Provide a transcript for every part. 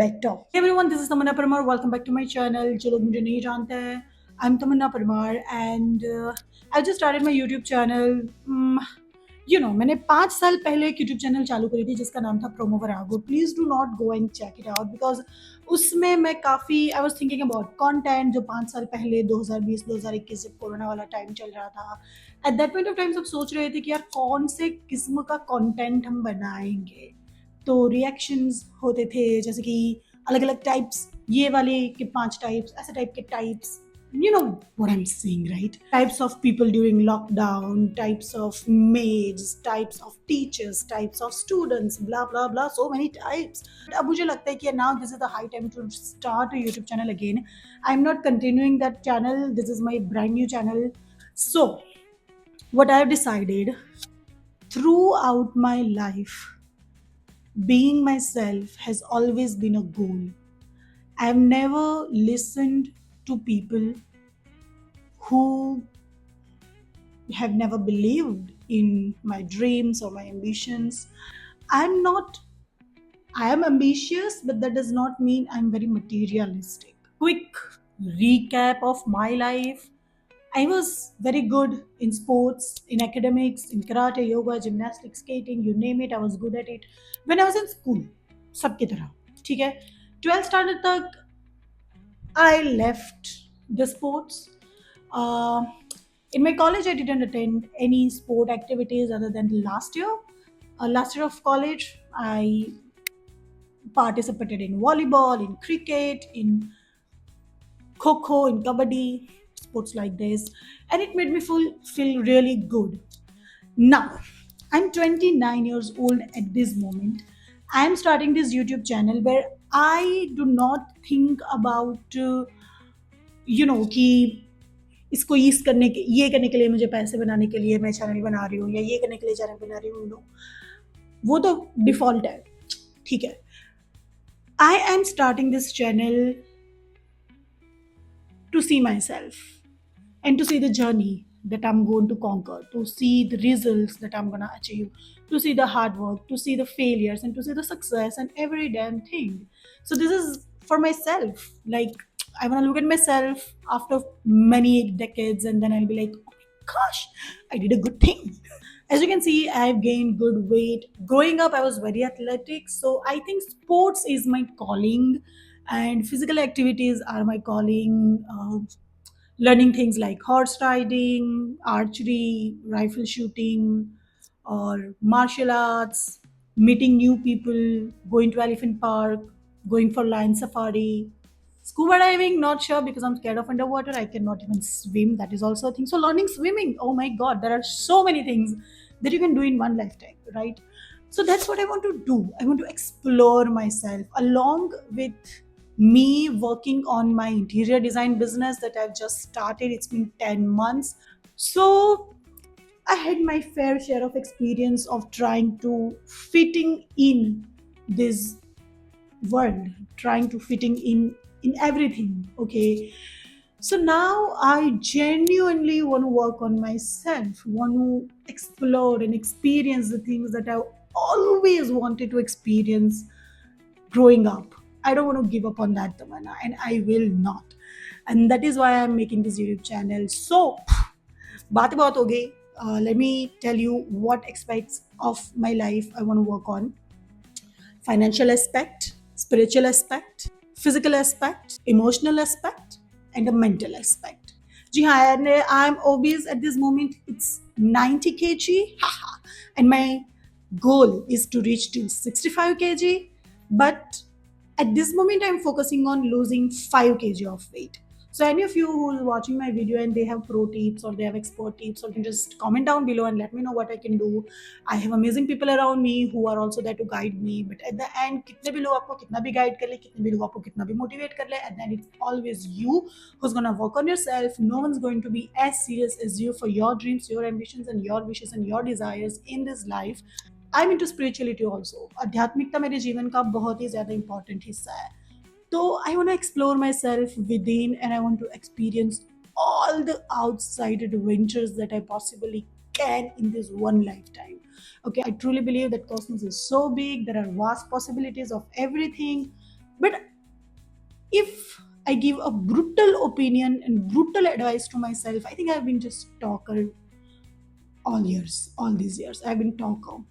better. Hey everyone, this is Tamanna Parmar. Welcome back to my channel. जो लोग मुझे नहीं जानते हैं, I'm Tamanna Parmar and I just started my YouTube channel. मैंने 5 साल पहले एक यूट्यूब चैनल चालू करी थी जिसका नाम था प्रोमो वरागो. Please do not go and check it out because उसमें मैं काफ़ी I was thinking about content जो 5 साल पहले 2020-2021 जब कोरोना वाला टाइम चल रहा था. At that point of time सब सोच रहे थे कि यार कौन से किस्म का कंटेंट हम बनाएंगे. तो रिएक्शंस होते थे जैसे कि अलग अलग टाइप्स, ये वाले के 5 टाइप्स, ऐसे टाइप के types. You know what I'm saying, right? Types of people during lockdown, types of maids, types of teachers, types of students, blah blah blah, so many types. अब मुझे लगता है कि now this is the high time to start a YouTube channel again. I'm not continuing that channel. This is my brand new channel. So what I've decided throughout my life, being myself has always been a goal. I've never listened to people who have never believed in my dreams or my ambitions. I'm not, I am ambitious, but that does not mean I'm very materialistic. Quick recap of my life. I was very good in sports, in academics, in karate, yoga, gymnastics, skating, you name it, I was good at it. When I was in school, सबकी तरह, ठीक है. 12th standard तक I left the sports. Uh, in my college, I didn't attend any sport activities other than last year. Last year of college, I participated in volleyball, in cricket, in kho, in kabaddi, sports like this, and it made me feel really good. Now, I'm 29 years old at this moment. I am starting this YouTube channel where I do not think about कि इसको ये करने के लिए मुझे पैसे बनाने के लिए मैं चैनल बना रही हूँ या ये करने के लिए चैनल बना रही हूँ. नो, वो तो डिफॉल्ट है, ठीक है. I am starting this channel to see myself and to see the journey that I'm going to conquer, to see the results that I'm going to achieve, to see the hard work, to see the failures, and to see the success and every damn thing. So, this is for myself. Like, I want to look at myself after many decades and then I'll be like, oh my gosh, I did a good thing. As you can see, I've gained good weight. Growing up, I was very athletic. So I think sports is my calling and physical activities are my calling. Learning things like horse riding, archery, rifle shooting, or martial arts, meeting new people, going to elephant park, going for lion safari. Scuba diving, not sure because I'm scared of underwater. I cannot even swim. That is also a thing. So, learning swimming, oh my god, there are so many things that you can do in one lifetime, right? So, that's what I want to do. I want to explore myself along with me working on my interior design business that I've just started. It's been 10 months. So, I had my fair share of experience of trying to fitting in this world, trying to fitting in everything. Okay, so now I genuinely want to work on myself, want to explore and experience the things that I always wanted to experience growing up. I don't want to give up on that, Tamanna, and I will not. And that is why I'm making this YouTube channel. So, बातें बहुत हो गई. Let me tell you what aspects of my life I want to work on. Financial aspect, spiritual aspect, physical aspect, emotional aspect, and a mental aspect. जी हाँ, and I'm obese at this moment. It's 90 kg, and my goal is to reach to 65 kg. But at this moment, I'm focusing on losing 5 kg of weight. So any of you who is watching my video and they have pro tips or they have expert tips, or can just comment down below and let me know what I can do. I have amazing people around me who are also there to guide me. But at the end, कितने भी लोग आपको कितना भी guide कर ले, कितने भी लोग आपको कितना भी motivate कर ले, at the end it's always you who's gonna work on yourself. No one's going to be as serious as you for your dreams, your ambitions, and your wishes and your desires in this life. I am into spirituality also. आध्यात्मिकता मेरे जीवन का बहुत ही ज़्यादा important हिस्सा है. तो I want to explore myself within and I want to experience all the outside adventures that I possibly can in this one lifetime. Okay, I truly believe that cosmos is so big, there are vast possibilities of everything. But if I give a brutal opinion and brutal advice to myself, I think I've been just talker all these years. I've been talker.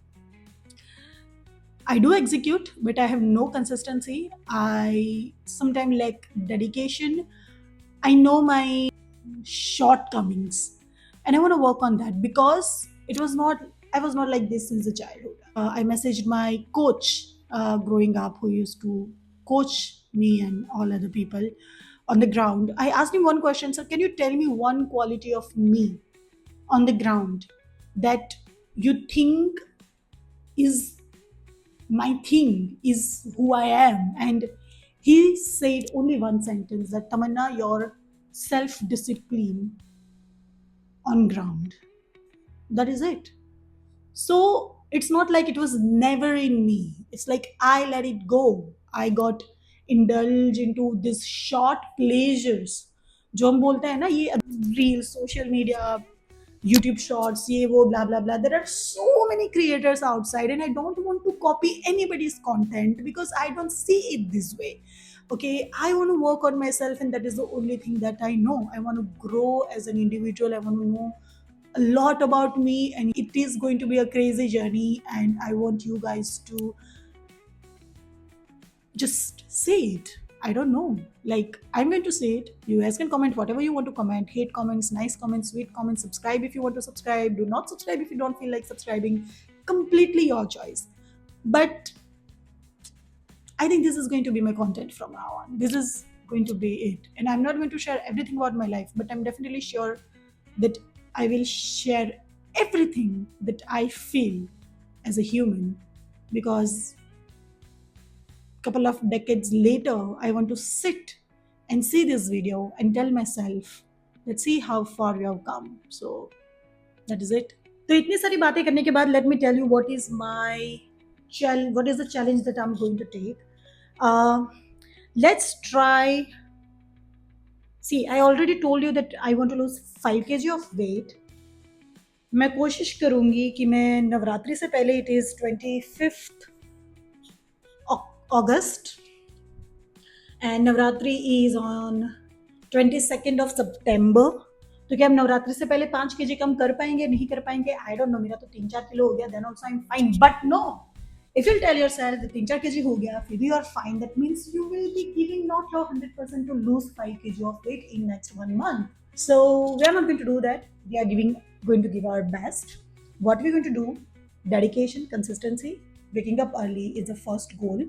I do execute, but I have no consistency. I sometimes lack dedication. I know my shortcomings, and I want to work on that because I was not like this since the childhood. I messaged my coach growing up, who used to coach me and all other people on the ground. I asked him one question, sir, can you tell me one quality of me on the ground that you think is my thing, is who I am? And he said only one sentence, that Tamanna, your self discipline on ground. That is it. So it's not like it was never in me. It's like I let it go. I got indulged into this short pleasures. जो हम बोलते हैं ना ये reel social media YouTube shorts, ye wo, blah blah blah. There are so many creators outside, and I don't want to copy anybody's content because I don't see it this way. Okay, I want to work on myself, and that is the only thing that I know. I want to grow as an individual. I want to know a lot about me, and it is going to be a crazy journey. And I want you guys to just say it. I don't know. Like, I'm going to say it. You guys can comment whatever you want to comment. Hate comments, nice comments, sweet comments. Subscribe if you want to subscribe. Do not subscribe if you don't feel like subscribing. Completely your choice. But I think this is going to be my content from now on. This is going to be it. And I'm not going to share everything about my life, but I'm definitely sure that I will share everything that I feel as a human, because couple of decades later I want to sit and see this video and tell myself, let's see how far we have come. So that is it. तो इतनी सारी बातें करने के बाद let me tell you what is the challenge that I'm going to take. Let's try. See, I already told you that I want to lose 5 kg of weight. मैं कोशिश करूंगी कि मैं नवरात्रि से पहले, it is 25th August, and Navratri is on 22nd of September. तो क्या हम नवरात्रि से पहले 5 kg कम कर पाएंगे, नहीं कर पाएंगे, आई डोंट नो. मेरा तो 3-4 किलो हो गया, then also I am fine. But no, if you'll tell yourself that 3-4 kg हो गया, फिर you are fine, that means you will be giving not your 100% to lose 5 kg of weight in next 1 month. So we are not going to do that. We are going to give our best. What we're going to do: dedication, consistency. Waking up early is the first goal.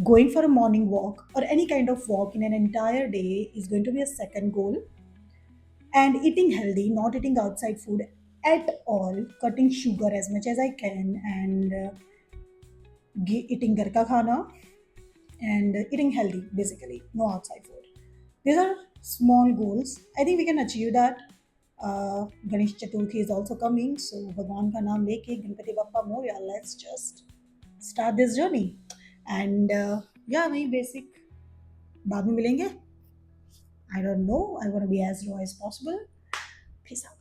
Going for a morning walk or any kind of walk in an entire day is going to be a second goal. And eating healthy, not eating outside food at all, cutting sugar as much as I can, and eating घर का खाना, and eating healthy, basically no outside food. These are small goals. I think we can achieve that. Ganesh Chaturthi is also coming, so भगवान का नाम लेके Ganpati Bappa Morya, let's just start this journey. And yeah, वही basic. बाद में मिलेंगे. I don't know. I want to be as raw as possible. Peace out.